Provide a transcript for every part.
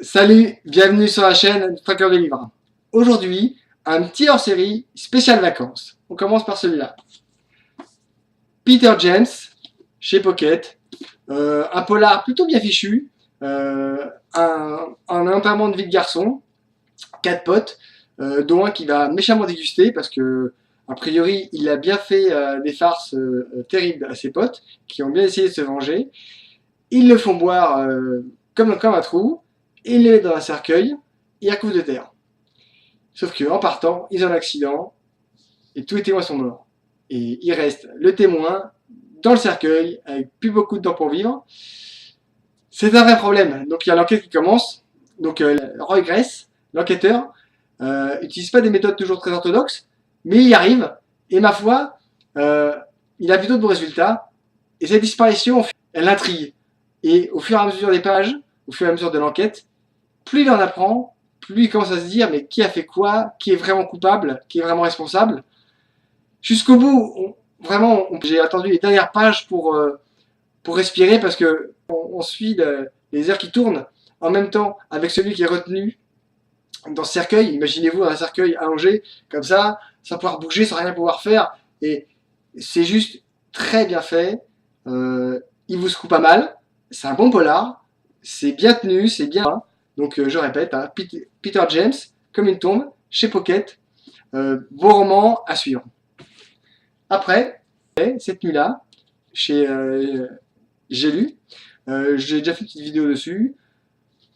Salut, bienvenue sur la chaîne du Traqueur de Livres. Aujourd'hui, un petit hors-série spécial vacances. On commence par celui-là. Peter James, chez Pocket. Un polar plutôt bien fichu. Un enterrement de vie de garçon. 4 potes, dont un qui va méchamment déguster parce que, a priori, il a bien fait des farces terribles à ses potes qui ont bien essayé de se venger. Ils le font boire comme un trou. Ils les mettent dans un cercueil et recouvrent de terre. Sauf qu'en partant, ils ont un accident et tous les témoins sont morts. Et il reste le témoin dans le cercueil avec plus beaucoup de temps pour vivre. C'est un vrai problème. Donc il y a l'enquête qui commence. Donc Roy Grace, l'enquêteur, n'utilise pas des méthodes toujours très orthodoxes, mais il y arrive. Et ma foi, il a plutôt de bons résultats. Et cette disparition, elle l'intrigue. Et au fur et à mesure des pages, au fur et à mesure de l'enquête, plus il en apprend, plus il commence à se dire mais qui a fait quoi, qui est vraiment coupable, qui est vraiment responsable. Jusqu'au bout, j'ai attendu les dernières pages pour respirer parce que on suit les heures qui tournent en même temps avec celui qui est retenu dans ce cercueil. Imaginez-vous un cercueil allongé comme ça, sans pouvoir bouger, sans rien pouvoir faire. Et c'est juste très bien fait. Il vous secoue pas mal. C'est un bon polar. C'est bien tenu, c'est bien. Donc je répète, hein, Peter James, comme une tombe, chez Pocket. Beau roman à suivre. Après, cette nuit-là, j'ai lu. J'ai déjà fait une petite vidéo dessus.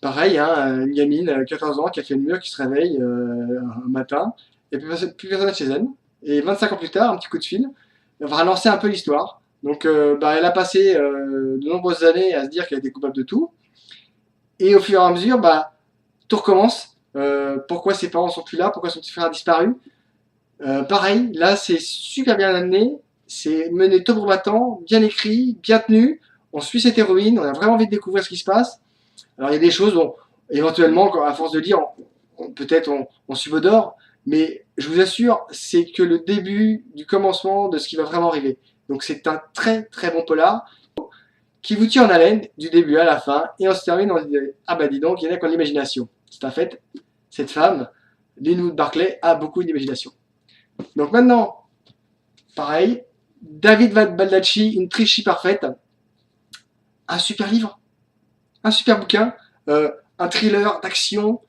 Pareil, hein, une gamine, 14 ans, qui a fait le mur, qui se réveille un matin, et plus personne chez elle. Et 25 ans plus tard, un petit coup de fil, elle va relancer un peu l'histoire. Donc elle a passé de nombreuses années à se dire qu'elle était coupable de tout. Et au fur et à mesure, tout recommence. Pourquoi ses parents sont plus là, pourquoi son petit frère a disparu. Pareil, là c'est super bien amené, c'est mené tambour battant, bien écrit, bien tenu. On suit cette héroïne, on a vraiment envie de découvrir ce qui se passe. Alors il y a des choses dont éventuellement, à force de lire, peut-être on subodore, mais je vous assure, c'est que le début du commencement de ce qui va vraiment arriver. Donc c'est un très très bon polar qui vous tient en haleine du début à la fin, et on se termine, on se dit ah bah dis donc, il y en a qui ont l'imagination. C'est un fait, cette femme, Linwood Barclay, a beaucoup d'imagination. Donc maintenant, pareil, David Baldacci, une tricherie parfaite, un super livre, un super bouquin, un thriller d'action,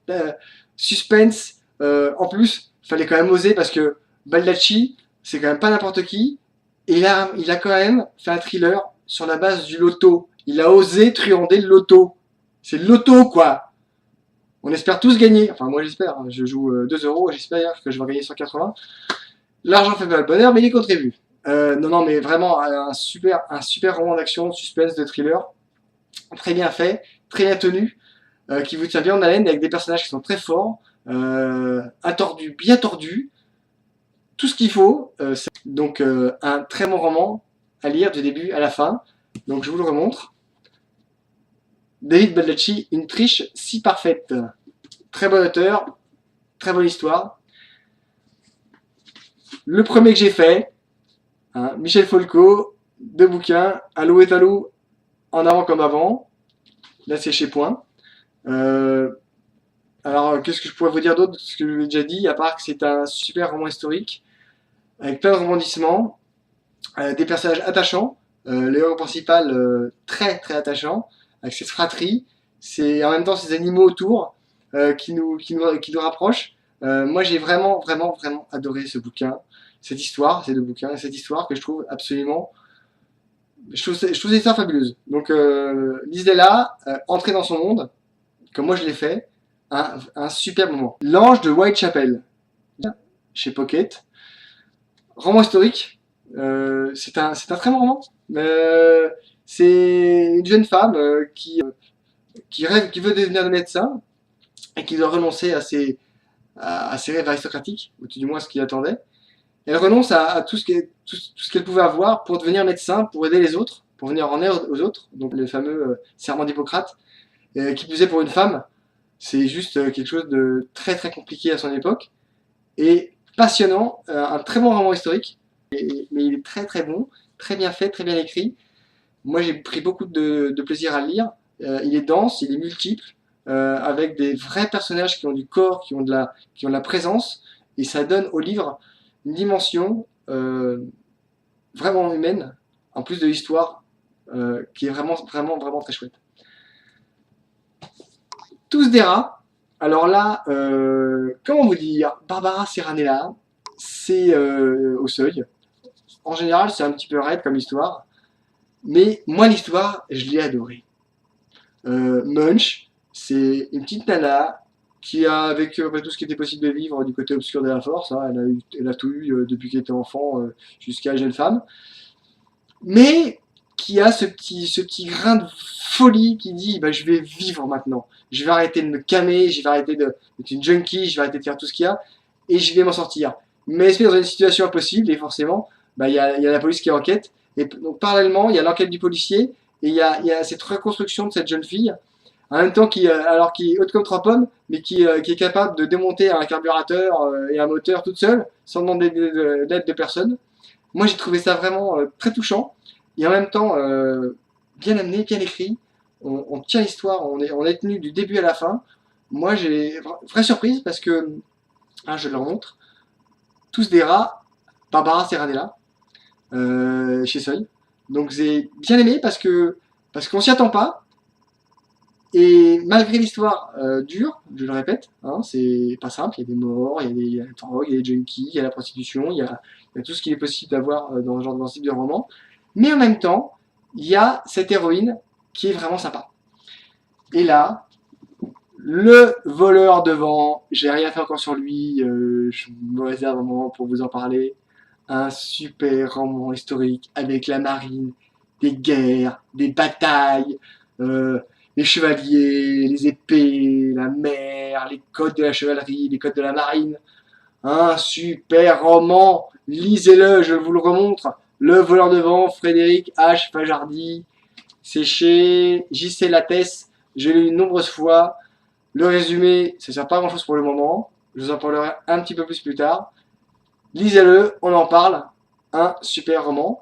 suspense. En plus, il fallait quand même oser parce que Baldacci, c'est quand même pas n'importe qui. Et là, il a quand même fait un thriller sur la base du loto. Il a osé truander le loto. C'est le loto, quoi. On espère tous gagner. Enfin, moi, j'espère. Je joue 2 euros. J'espère que je vais gagner 180. L'argent fait pas le bonheur, mais il contribue. Non, mais vraiment un super roman d'action, de suspense, de thriller. Très bien fait, très bien tenu, qui vous tient bien en haleine avec des personnages qui sont très forts, bien tordus, tout ce qu'il faut. Donc un très bon roman à lire du début à la fin. Donc je vous le remontre. David Baldacci, une triche si parfaite. Très bon auteur, très bonne histoire. Le premier que j'ai fait, hein, Michel Folco, 2 bouquins, Allô et Allô, En avant comme avant. Là c'est chez Point. Alors, qu'est-ce que je pourrais vous dire d'autre de ce que je vous ai déjà dit, à part que c'est un super roman historique, avec plein de rebondissements, des personnages attachants, le héros principal très très attachant, avec cette fratrie, c'est en même temps ces animaux autour qui nous rapprochent. Moi j'ai vraiment adoré ce bouquin, cette histoire, ces 2 bouquins, cette histoire que je trouve absolument... Je trouve cette histoire fabuleuse. Donc lisez-la, entrez dans son monde, comme moi je l'ai fait, un super moment. L'Ange de Whitechapel, chez Pocket. Roman historique. C'est un très bon roman. C'est une jeune femme qui rêve, qui veut devenir médecin et qui doit renoncer à ses rêves aristocratiques, ou tout du moins à ce qu'il attendait. Elle renonce à tout ce qu'elle pouvait avoir pour devenir médecin, pour aider les autres, pour venir en aide aux autres. Donc le fameux serment d'Hippocrate, qui plus est pour une femme. C'est juste quelque chose de très très compliqué à son époque. Et passionnant, un très bon roman historique, mais il est très très bon, très bien fait, très bien écrit. Moi j'ai pris beaucoup de plaisir à le lire. Il est dense, il est multiple, avec des vrais personnages qui ont du corps, qui ont de la présence, et ça donne au livre une dimension vraiment humaine, en plus de l'histoire, qui est vraiment très chouette. Tous des rats. Alors là, comment vous dire, Barbara Serranella, c'est au seuil. En général, c'est un petit peu raide comme histoire, mais moi, l'histoire, je l'ai adorée. Munch, c'est une petite nana qui a vécu tout ce qui était possible de vivre du côté obscur de la force. Hein. Elle a tout eu depuis qu'elle était enfant jusqu'à jeune femme. Mais qui a ce petit grain de folie qui dit bah, je vais vivre maintenant. Je vais arrêter de me calmer, je vais arrêter d'être une junkie, je vais arrêter de faire tout ce qu'il y a et je vais m'en sortir. Mais elle se met dans une situation impossible et forcément, bah, y a la police qui enquête. Et donc, parallèlement, il y a l'enquête du policier et il y a cette reconstruction de cette jeune fille. En même temps, qui est haute comme trois pommes, mais qui est capable de démonter un carburateur et un moteur toute seule, sans demander d'aide de personne. Moi, j'ai trouvé ça vraiment très touchant et en même temps bien amené, bien écrit. On tient l'histoire, on est tenu du début à la fin. Moi, j'ai vraie surprise parce que, je leur montre, tous des rats, Barbara Serranella, chez Seuil. Donc j'ai bien aimé parce qu'on s'y attend pas. Et malgré l'histoire dure, je le répète, hein, c'est pas simple, il y a des morts, il y a la drogue, il y a des junkies, il y a la prostitution, il y a tout ce qu'il est possible d'avoir dans ce type de roman. Mais en même temps, il y a cette héroïne qui est vraiment sympa. Et là, le voleur devant, j'ai rien fait encore sur lui, je me réserve un moment pour vous en parler. Un super roman historique avec la marine, des guerres, des batailles, les chevaliers, les épées, la mer, les codes de la chevalerie, les codes de la marine. Un super roman, lisez-le, je vous le remontre. Le voleur de vent, Frédéric H. Fajardi, c'est chez J.C. Lattès, je l'ai lu de nombreuses fois. Le résumé, ça ne sert pas à grand chose pour le moment, je vous en parlerai un petit peu plus tard. Lisez-le, on en parle, un super roman.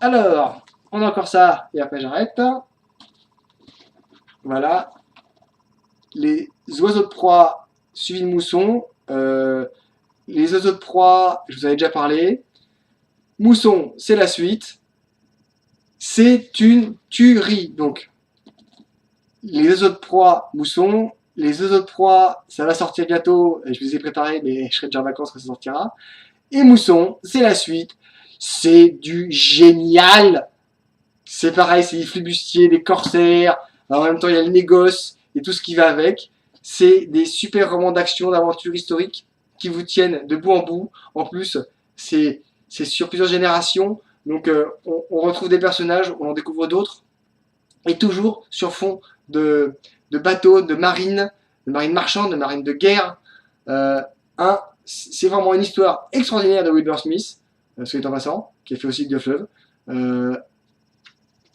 Alors, on a encore ça, et après j'arrête. Voilà. Les oiseaux de proie suivis de mousson. Les oiseaux de proie, je vous en ai déjà parlé. Mousson, c'est la suite. C'est une tuerie. Donc, les oiseaux de proie, mousson. Les oiseaux de proie, ça va sortir bientôt. Je les ai préparés, mais je serai déjà en vacances quand ça sortira. Et mousson, c'est la suite. C'est du génial. C'est pareil, c'est des flibustiers, des corsaires. En même temps, il y a le négoce et tout ce qui va avec. C'est des super romans d'action, d'aventure historique qui vous tiennent de bout en bout. En plus, c'est sur plusieurs générations. Donc, on retrouve des personnages, on en découvre d'autres. Et toujours sur fond de bateaux, de marine marchande, de marine de guerre. C'est vraiment une histoire extraordinaire de Wilbur Smith, soit en passant, qui a fait aussi Dieu fleuve.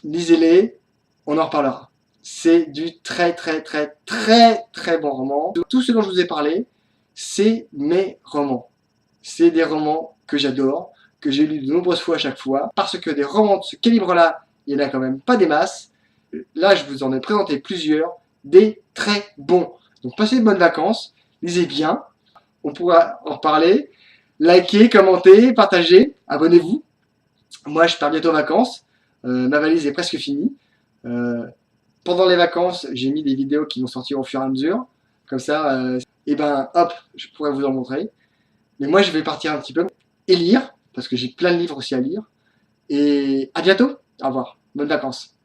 Lisez-les, on en reparlera. C'est du très bon roman. Tout ce dont je vous ai parlé, c'est mes romans. C'est des romans que j'adore, que j'ai lus de nombreuses fois à chaque fois, parce que des romans de ce calibre-là, il n'y en a quand même pas des masses. Là, je vous en ai présenté plusieurs, des très bons. Donc passez de bonnes vacances, lisez bien, on pourra en reparler. Likez, commentez, partagez, abonnez-vous. Moi, je pars bientôt en vacances. Ma valise est presque finie. Pendant les vacances, j'ai mis des vidéos qui vont sortir au fur et à mesure. Comme ça, et ben hop, je pourrais vous en montrer. Mais moi, je vais partir un petit peu et lire, parce que j'ai plein de livres aussi à lire. Et à bientôt. Au revoir. Bonnes vacances.